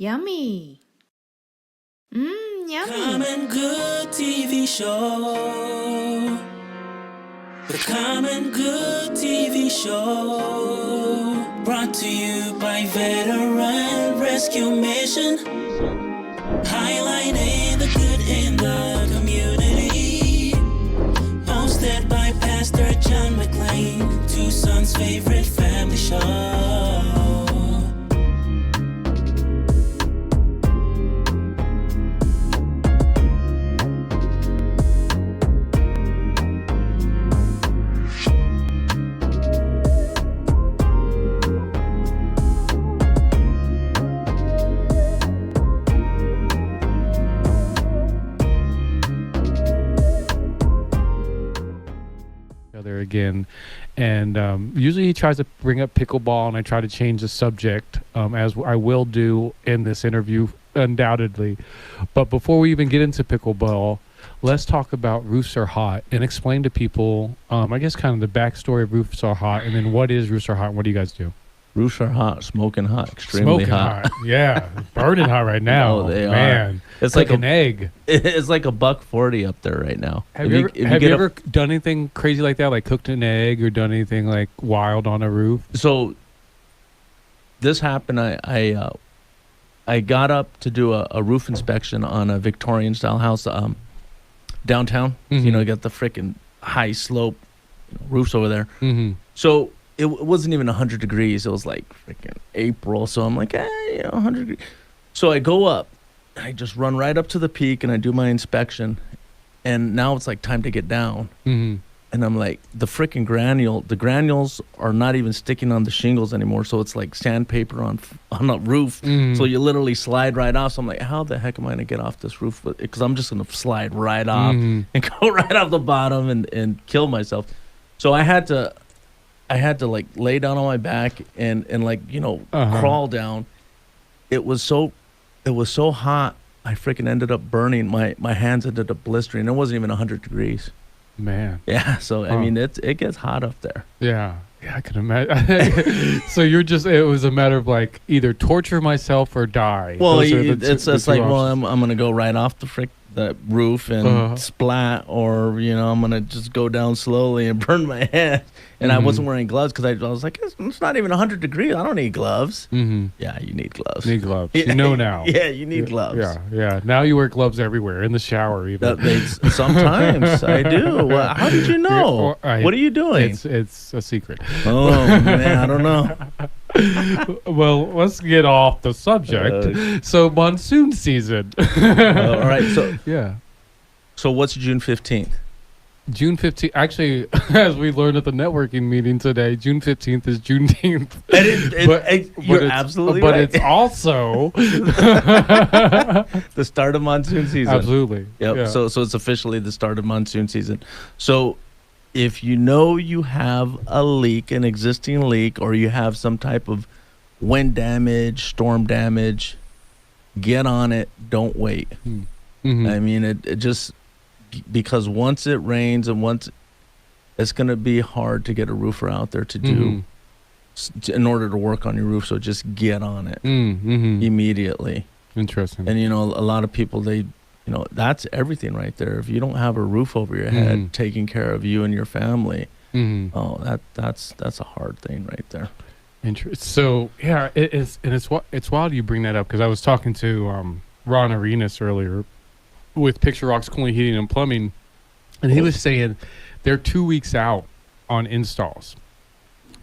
Yummy. Yummy. Common Good TV show. The Common Good TV show. Brought to you by Veteran Rescue Mission. Highlighting the good in the community. Hosted by Pastor John McLean. Tucson's favorite family show. Again, and usually he tries to bring up pickleball, and I try to change the subject, as I will do in this interview undoubtedly. But before we even get into pickleball, let's talk about Roofs Are Hot and explain to people, I guess, kind of the backstory of Roofs Are Hot, and then what is Roofs Are Hot and what do you guys do? Roofs are hot, smoking hot, extremely hot. Yeah, burning hot right now. Oh, they man. Are. It's like an egg. It's like $1.40 up there right now. Have you ever done anything crazy like that, like cooked an egg or done anything like wild on a roof? So this happened. I got up to do a roof inspection on a Victorian style house downtown. Mm-hmm. You got the freaking high slope roofs over there. Mm-hmm. So it wasn't even 100 degrees. It was like freaking April. So I'm like, 100 degrees. So I go up. I just run right up to the peak and I do my inspection. And now it's like time to get down. Mm-hmm. And I'm like, the freaking the granules are not even sticking on the shingles anymore. So it's like sandpaper on a roof. Mm-hmm. So you literally slide right off. So I'm like, how the heck am I going to get off this roof? Because I'm just going to slide right off and go right off the bottom and kill myself. So I had to like lay down on my back and like, crawl down. It was so hot. I freaking ended up burning. My hands ended up blistering. It wasn't even 100 degrees. Man. Yeah. So, I mean, it gets hot up there. Yeah. Yeah, I can imagine. So it was a matter of like either torture myself or die. Well, it's like, well, I'm going to go right off the roof and splat, or, I'm going to just go down slowly and burn my hand. And I wasn't wearing gloves because I was like, it's not even 100 degrees. I don't need gloves. Mm-hmm. Yeah, you need gloves. Need gloves. You know now. Yeah, you need gloves. Yeah. Now you wear gloves everywhere, in the shower even. Sometimes I do. Well, how did you know? What are you doing? It's a secret. Oh, man, I don't know. Well, let's get off the subject. So monsoon season. All right. So yeah. So what's June 15th? June 15th. Actually, as we learned at the networking meeting today, June 15th is Juneteenth. You're absolutely right. But it's also the start of monsoon season. Absolutely. Yep. Yeah. So it's officially the start of monsoon season. So if you have a leak, an existing leak, or you have some type of wind damage, storm damage, get on it. Don't wait. Mm-hmm. I mean, it just, because once it rains and once it's going to be hard to get a roofer out there to do in order to work on your roof. So just get on it immediately. Interesting. And, a lot of people, that's everything right there. If you don't have a roof over your head taking care of you and your family, that's a hard thing right there. So, yeah, it is. And it's wild you bring that up, because I was talking to Ron Arenas earlier with Picture Rocks Cooling, Heating, and Plumbing, and he was saying they're 2 weeks out on installs.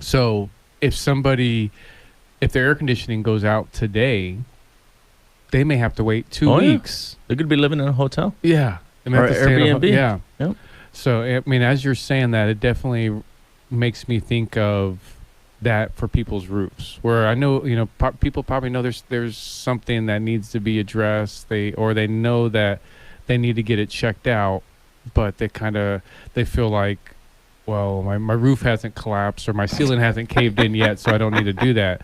So if their air conditioning goes out today, they may have to wait 2 weeks. Yeah. They could be living in a hotel. Yeah. Or Airbnb. Yeah. Yep. So, I mean, as you're saying that, it definitely makes me think of that for people's roofs, where I know, people probably know there's something that needs to be addressed. They know that they need to get it checked out, but they feel like, well, my roof hasn't collapsed or my ceiling hasn't caved in yet, so I don't need to do that.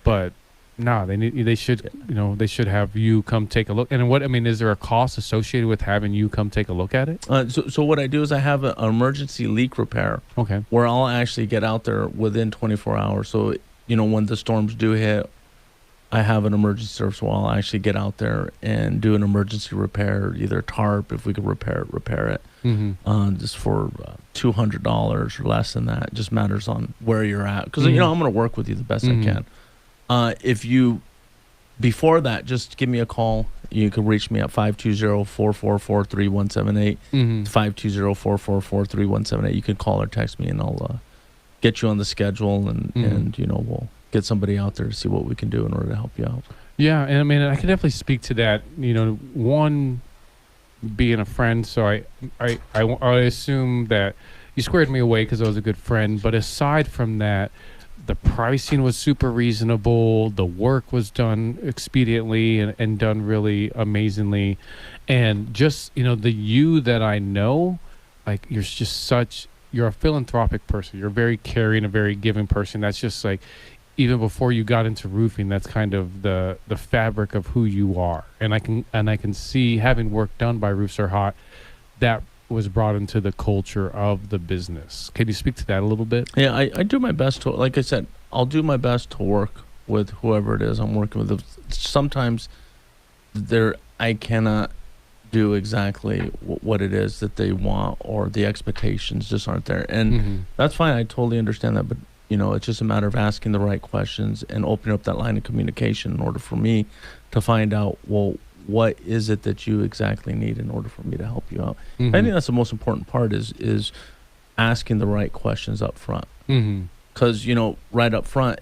But no, they should have you come take a look. And is there a cost associated with having you come take a look at it? So what I do is I have an emergency leak repair. Okay. Where I'll actually get out there within 24 hours. So, when the storms do hit, I have an emergency service, well, I'll actually get out there and do an emergency repair, either tarp, if we could repair it, just for $200 or less than that. It just matters on where you're at. Because, I'm going to work with you the best I can. If you, before that, just give me a call. You can reach me at 520-444-3178, 520-444-3178. You can call or text me, and I'll get you on the schedule, and we'll get somebody out there to see what we can do in order to help you out. Yeah, and I mean, I can definitely speak to that. One, being a friend, so I assume that you squared me away because I was a good friend. But aside from that, the pricing was super reasonable. The work was done expediently and done really amazingly. And just, the you that I know, like, you're a philanthropic person. You're a very caring, a very giving person. That's just like, even before you got into roofing, that's kind of the fabric of who you are. And I can see, having work done by Roofs Are Hot, that was brought into the culture of the business. Can you speak to that a little bit? Yeah, I do my best to, like I said, I'll do my best to work with whoever it is I'm working with. Sometimes I cannot do exactly what it is that they want, or the expectations just aren't there. And that's fine. I totally understand that. But, it's just a matter of asking the right questions and opening up that line of communication in order for me to find out, well, what is it that you exactly need in order for me to help you out? I think that's the most important part is asking the right questions up front. Because, right up front,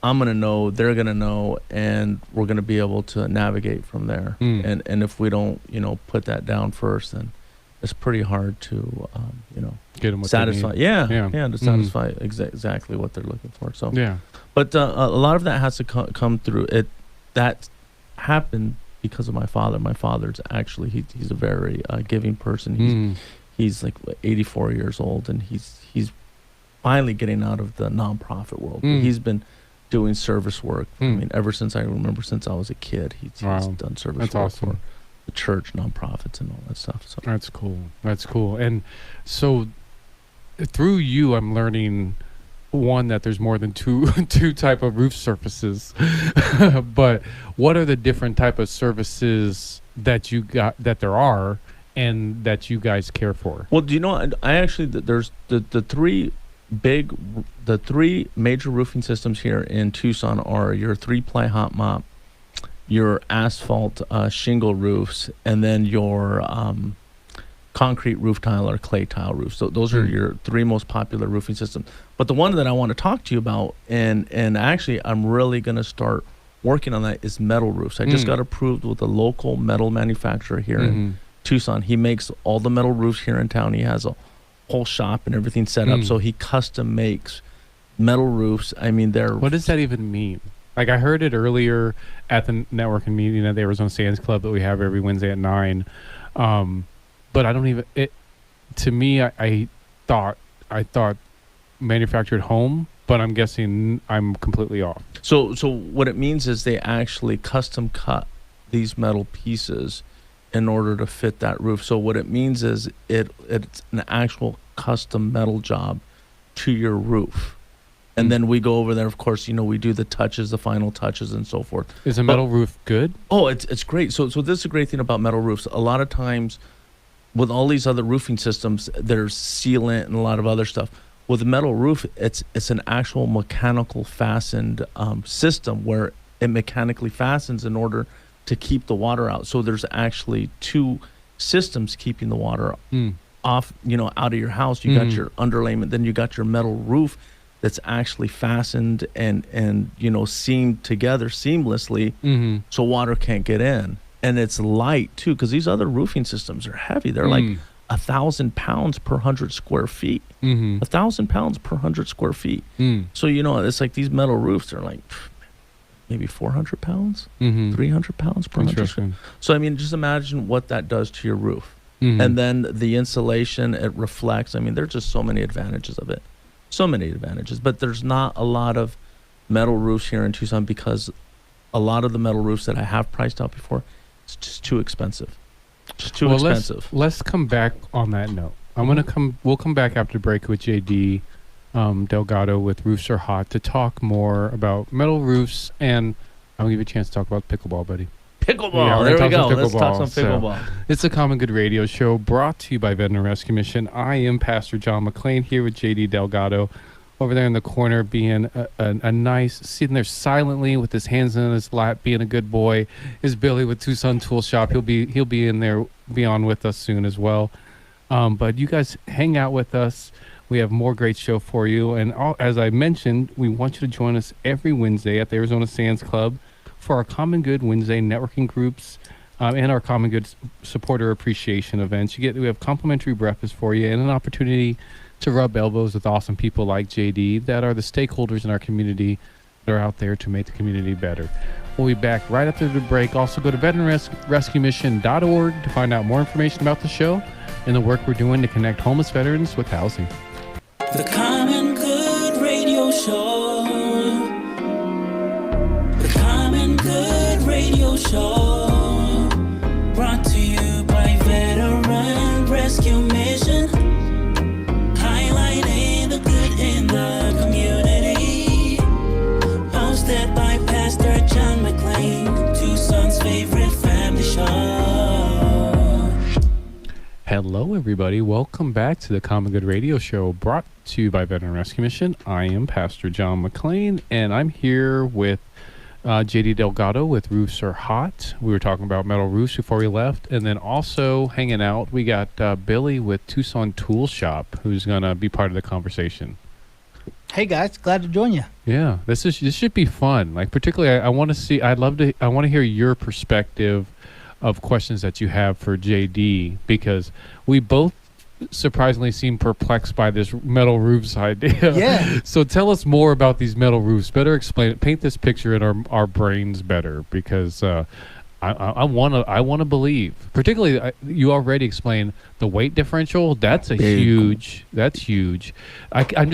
I'm going to know, they're going to know, and we're going to be able to navigate from there. And if we don't, put that down first, then it's pretty hard to, get them what satisfy. They need. To satisfy exactly what they're looking for. So, yeah. But a lot of that has to come through it. That happened because of my father. My father's actually, he's a very giving person. He's like 84 years old, and he's finally getting out of the nonprofit world. He's been doing service work. I mean, ever since I was a kid, he's done service work for the church, nonprofits, and all that stuff. So That's cool. And so through you, I'm learning, one, that there's more than two type of roof surfaces. But what are the different type of services that that there are and that you guys care for? Well, do you know, I actually, there's the three major roofing systems here in Tucson are your 3-ply hot mop, your asphalt shingle roofs, and then your concrete roof tile or clay tile roofs. So those are your three most popular roofing systems. But the one that I want to talk to you about, and actually I'm really going to start working on that, is metal roofs. I just got approved with a local metal manufacturer here in Tucson. He makes all the metal roofs here in town. He has a whole shop and everything set up. So he custom makes metal roofs. I mean, what does that even mean? Like, I heard it earlier at the networking meeting at the Arizona Sands Club that we have every Wednesday at 9. But I don't even, to me, I thought manufactured home, but I'm guessing I'm completely off. So what it means is they actually custom cut these metal pieces in order to fit that roof. So what it means is it's an actual custom metal job to your roof. And then we go over there, of course, we do the touches, the final touches, and so forth. Is a metal roof good? Oh, it's great. So this is a great thing about metal roofs. A lot of times with all these other roofing systems, there's sealant and a lot of other stuff. With a metal roof, it's an actual mechanical fastened system where it mechanically fastens in order to keep the water out. So there's actually two systems keeping the water off, out of your house. You got your underlayment, then you got your metal roof that's actually fastened and seamed together seamlessly, so water can't get in. And it's light too, because these other roofing systems are heavy. They're like 1,000 pounds per 100 square feet. 1,000 pounds per 100 square feet. So it's like these metal roofs are like maybe 400 pounds, 300 pounds per 100 square. So I mean, just imagine what that does to your roof. And then the insulation, it reflects. I mean, there's just so many advantages of it. So many advantages, but there's not a lot of metal roofs here in Tucson because a lot of the metal roofs that I have priced out before, it's just too expensive. Just too expensive. Let's come back on that note. We'll come back after break with JD Delgado with Roofs Are Hot to talk more about metal roofs and I'll give you a chance to talk about pickleball, buddy. Pickleball. Yeah, we're There we gonna go. talk some Let's talk some pickleball. pickleball. It's a Common Good Radio Show brought to you by Veteran Rescue Mission. I am Pastor John McClain here with JD Delgado. Over there in the corner being a nice, sitting there silently with his hands in his lap, being a good boy, is Billy with Tucson Tool Shop. He'll be in there, be on with us soon as well. But you guys hang out with us. We have more great show for you. And as I mentioned, we want you to join us every Wednesday at the Arizona Sands Club for our Common Good Wednesday networking groups and our Common Good supporter appreciation events. We have complimentary breakfast for you and an opportunity to rub elbows with awesome people like JD that are the stakeholders in our community that are out there to make the community better. We'll be back right after the break. Also go to veteranrescuemission.org to find out more information about the show and the work we're doing to connect homeless veterans with housing. The Common Good Radio Show. The Common Good Radio Show. Brought to you by Veteran Rescue Mission. Highlighting the good in the community. Hosted by Pastor John McClain, Tucson's favorite family show. Hello, everybody. Welcome back to the Common Good Radio Show brought to you by Veteran Rescue Mission. I am Pastor John McClain, and I'm here with JD Delgado with Roofs Are Hot. We were talking about metal roofs before we left, and then also hanging out, we got Billy with Tucson Tool Shop, who's going to be part of the conversation. Hey guys, glad to join you. Yeah, this should be fun. Like particularly, I want to hear your perspective of questions that you have for JD, because we both surprisingly seem perplexed by this metal roofs idea. Yeah. So tell us more about these metal roofs. Better explain it. Paint this picture in our brains better, because I want to believe. Particularly, you already explained the weight differential. That's huge. That's huge. I'm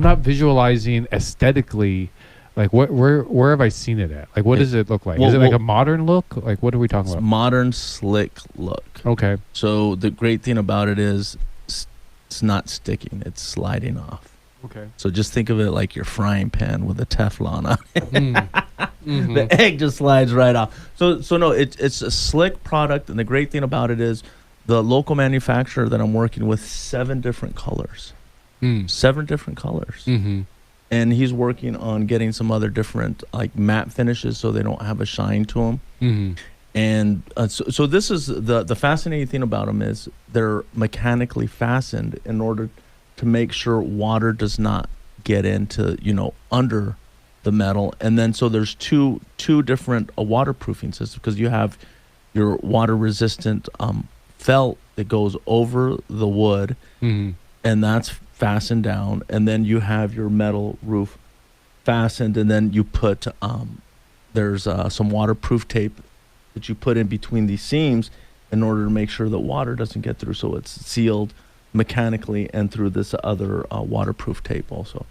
not visualizing aesthetically. Like where have I seen it at? Like what does it look like? Is it like a modern look? Like what are we talking about? Modern, slick look. Okay. So the great thing about it is it's not sticking. It's sliding off. Okay. So just think of it like your frying pan with a Teflon on it. Mm-hmm. The egg just slides right off. So no, it's a slick product, and the great thing about it is the local manufacturer that I'm working with, 7 different colors. 7 different colors. Mm-hmm. And he's working on getting some other different like matte finishes so they don't have a shine to them. Mm-hmm. And so this is the fascinating thing about them is they're mechanically fastened in order to make sure water does not get into, under the metal. And then so there's two different waterproofing systems, because you have your water resistant felt that goes over the wood, Mm-hmm. and that's fastened down, and then you have your metal roof fastened, and then you put there's some waterproof tape that you put in between these seams in order to make sure that water doesn't get through, so it's sealed mechanically and through this other waterproof tape also.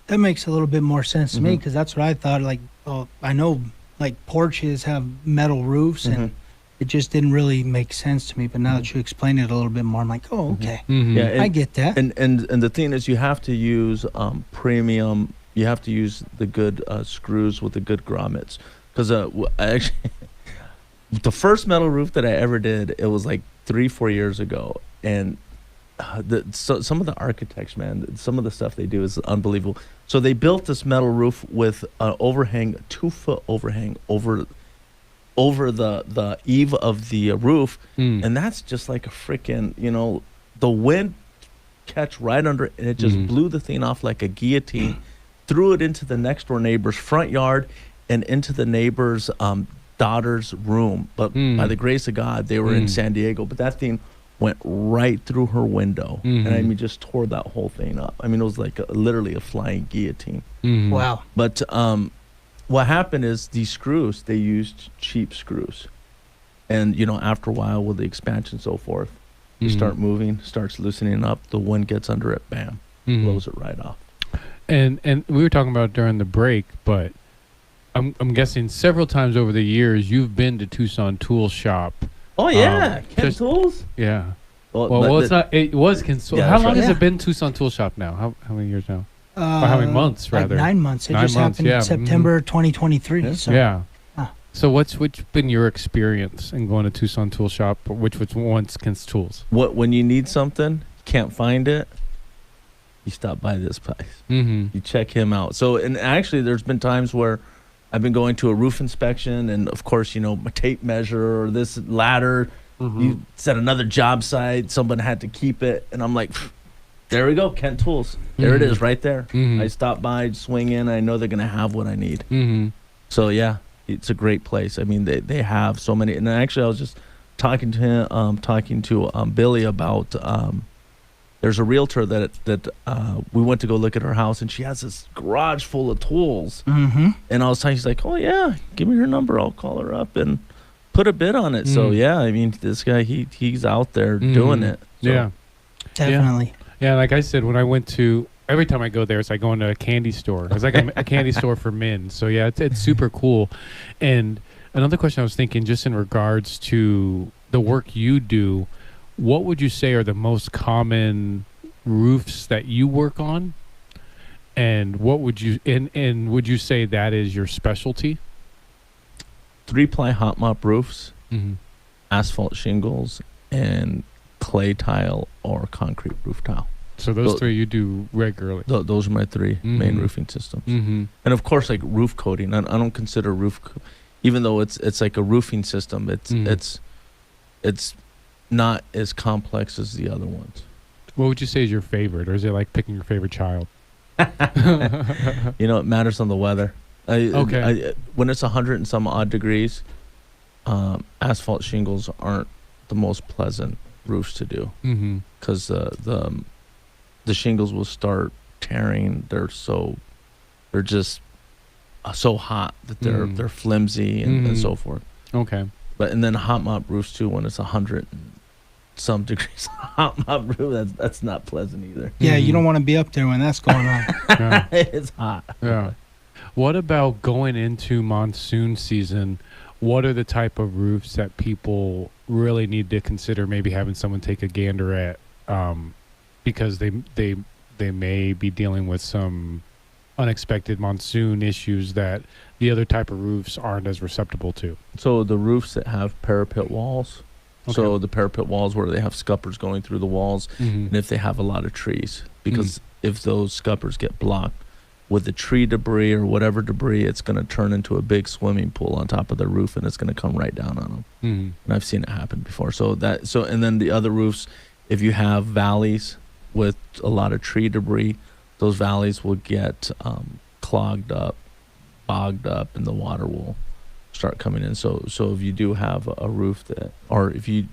That makes a little bit more sense to me, Mhm. because that's what I thought. Like, I know like porches have metal roofs, and it just didn't really make sense to me. But now that you explain it a little bit more, I'm like, oh, okay, Mm-hmm. Yeah, and, I get that. and the thing is, you have to use premium. You have to use the good screws with the good grommets, because actually the first metal roof that I ever did, it was like 3-4 years ago, and some of the architects, man, some of the stuff they do is unbelievable. So they built this metal roof with an overhang, 2-foot overhang over the eave of the roof, and that's just like a freaking, the wind catch right under it, and it just blew the thing off like a guillotine, threw it into the next door neighbor's front yard and into the neighbor's daughter's room. But by the grace of God, they were in San Diego, but that thing went right through her window, and I mean just tore that whole thing up. I mean, it was like literally a flying guillotine. Wow. But what happened is these screws, they used cheap screws, and after a while with the expansion and so forth, you start moving, starts loosening up, the wind gets under it, bam, blows it right off. And we were talking about during the break, but I'm guessing several times over the years you've been to Tucson Tool Shop. Oh yeah, Ken Tools. Yeah. Well, Well, it's not. It was Ken. Yeah, How that's long right. has Yeah. it been Tucson Tool Shop now? How many years now? Or how many months, rather? Like 9 months. It 9 just months, happened yeah. in September 2023. So Yeah. Ah. So what's been your experience in going to Tucson Tool Shop, which was once Kent's Tools? When you need something, can't find it, you stop by this place. Mm-hmm. You check him out. So, and actually, there's been times where I've been going to a roof inspection, and of course, my tape measure or this ladder. You set another job site. Someone had to keep it, and I'm like, there we go, Kent Tools. There it is, right there. Mhm. I stop by, swing in. I know they're gonna have what I need. Mm-hmm. So yeah, it's a great place. I mean, they have so many. And actually, I was just talking to him, Billy about. There's a realtor that we went to go look at her house, and she has this garage full of tools. Mm-hmm. And I was talking, she's like, "Oh yeah, give me her number. I'll call her up and put a bid on it." So yeah, I mean, this guy he's out there doing it. So. Yeah. Definitely. Yeah, like I said, when I went to, every time I go there, it's like going to a candy store. It's like a candy store for men. So yeah, it's super cool. And another question I was thinking, just in regards to the work you do, what would you say are the most common roofs that you work on? And what would you, and would you say that is your specialty? 3-ply hot mop roofs, Mm-hmm. asphalt shingles, and clay tile or concrete roof tile. So those three you do regularly. Those are my 3 main Mhm. roofing systems. Mm-hmm. And of course, like roof coating. I don't consider even though it's like a roofing system. It's not as complex as the other ones. What would you say is your favorite, or is it like picking your favorite child? It matters on the weather. Okay. When it's 100 and some odd degrees, asphalt shingles aren't the most pleasant roofs to do Mm-hmm. because the shingles will start tearing. They're just so hot that they're flimsy and so forth. Okay. And then hot mop roofs too, when it's 100 and some degrees hot mop roof, that's not pleasant either. Yeah, you don't want to be up there when that's going on. Yeah. It's hot. Yeah. What about going into monsoon season? What are the type of roofs that people really need to consider maybe having someone take a gander at, because they may be dealing with some unexpected monsoon issues that the other type of roofs aren't as receptible to? So the roofs that have parapet walls, so Okay. the parapet walls where they have scuppers going through the walls, Mm-hmm. and if they have a lot of trees, because if those scuppers get blocked with the tree debris or whatever debris, it's going to turn into a big swimming pool on top of the roof, and it's going to come right down on them. Mm-hmm. And I've seen it happen before. And then the other roofs, if you have valleys with a lot of tree debris, those valleys will get clogged up, bogged up, and the water will start coming in. So if you do have a roof or if you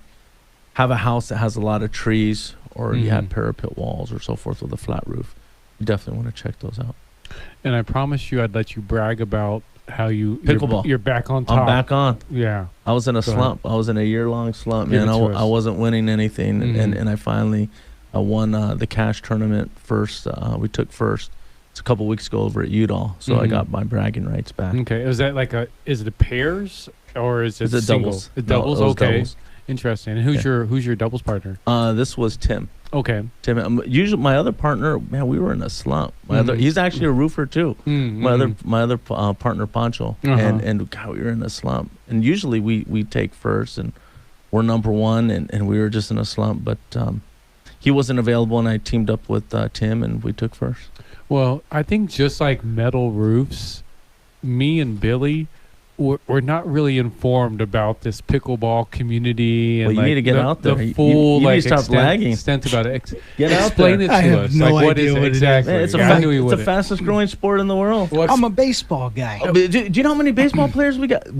have a house that has a lot of trees, or you have parapet walls or so forth with a flat roof, you definitely want to check those out. And I promise you I'd let you brag about how Pickleball. you're back on top. I'm back on. Yeah. I was in a Go ahead. slump. I was in a year-long slump, Give man. it to us. I wasn't winning anything, Mhm. and I finally won the cash tournament first. We took first. It's a couple weeks ago over at Udall, so I Mhm. got my bragging rights back. Okay. Is that is it a pairs or is it It's a single? doubles. It No, doubles? it was Okay. doubles. Interesting. And who's your doubles partner? This was Tim. Okay. Tim. Usually my other partner, man, we were in a slump. He's actually a roofer too. Mm-hmm. My other partner, Pancho, Uh-huh. and God, we were in a slump. And usually we take first, and we're number one, and we were just in a slump. But he wasn't available, and I teamed up with Tim, and we took first. Well, I think just like metal roofs, me and Billy, we're not really informed about this pickleball community and Well, you need to get out there. The You full need to stop lagging. extent about it. Get out Explain there. it I to have us. no Like what idea is it what it is. exactly? Man, it's Yeah, I knew he the wouldn't. fastest growing sport in the world. What's- I'm a baseball guy. Do you know how many baseball players we got? I'm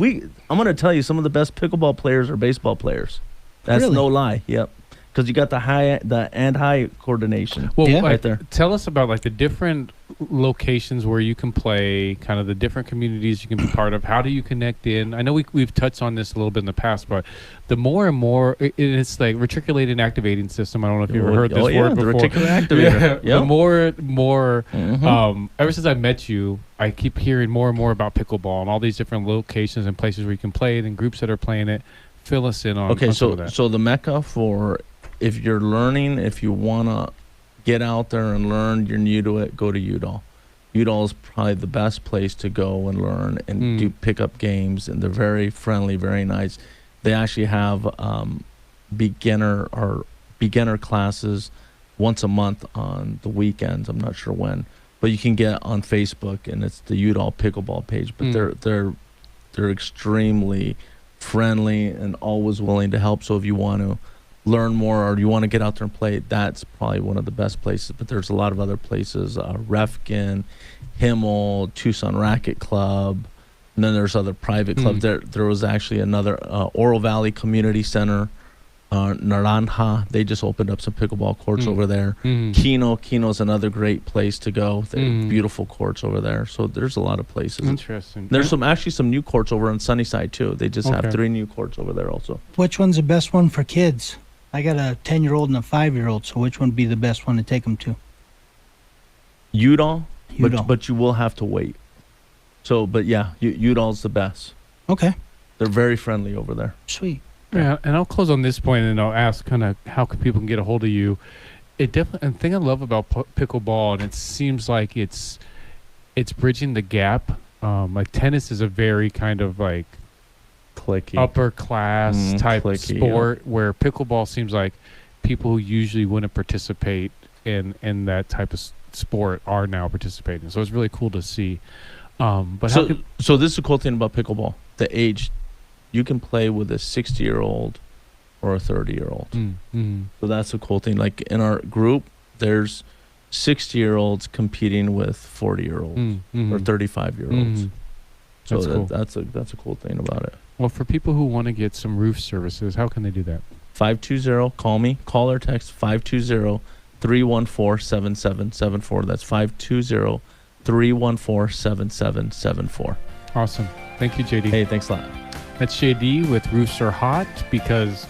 going to tell you, some of the best pickleball players are baseball players. That's Really? no lie. Yep. Because you got the high coordination. Well, Yeah. Right there. Tell us about like the different locations where you can play, kind of the different communities you can be part of. How do you connect in? I know we've touched on this a little bit in the past, but the more and more, it's like reticulating activating system. I don't know if you've ever heard this word the before. reticular activator. Yeah. The Yep. more, Mhm. ever since I met you, I keep hearing more and more about pickleball and all these different locations and places where you can play it and groups that are playing it. Fill us in on Okay, on some of that. so the mecca for if you're learning, if you want to get out there and learn. You're new to it, go to Udall. Udall is probably the best place to go and learn and do pickup games, and they're very friendly, very nice. They actually have beginner classes once a month on the weekends. I'm not sure when, but you can get on Facebook, and it's the Udall pickleball page. But they're extremely friendly and always willing to help. So if you want to learn more or you want to get out there and play, that's probably one of the best places. But there's a lot of other places, Refkin, Himmel, Tucson Racket Club, and then there's other private clubs. There was actually another Oro Valley Community Center, Naranja. They just opened up some pickleball courts over there. Kino's another great place to go. Beautiful courts over there. So there's a lot of places. Interesting. There's some new courts over on Sunnyside too. They just have 3 new courts over there also. Which one's the best one for kids? I got a 10-year-old and a 5-year-old, so which one would be the best one to take them to? Udall. Udall. But you will have to wait. So, but yeah, Udall's the best. Okay. They're very friendly over there. Sweet. Yeah, and I'll close on this point, and I'll ask kind of how can people get a hold of you. It definitely, and the thing I love about pickleball, and it seems like it's bridging the gap. Like tennis is a very kind of like Clicky. upper class type clicky, sport, where pickleball seems like people who usually wouldn't participate in that type of sport are now participating. So it's really cool to see. But so this is the cool thing about pickleball. The age, you can play with a 60-year-old or a 30-year-old. So that's the cool thing. Like in our group, there's 60-year-olds competing with 40-year-olds or 35-year-olds. So That's cool. That's a cool thing about it. Well, for people who want to get some roof services, how can they do that? 520, call me. Call or text 520-314-7774. That's 520-314-7774. Awesome. Thank you, JD. Hey, thanks a lot. That's JD with Roofs Are Hot, because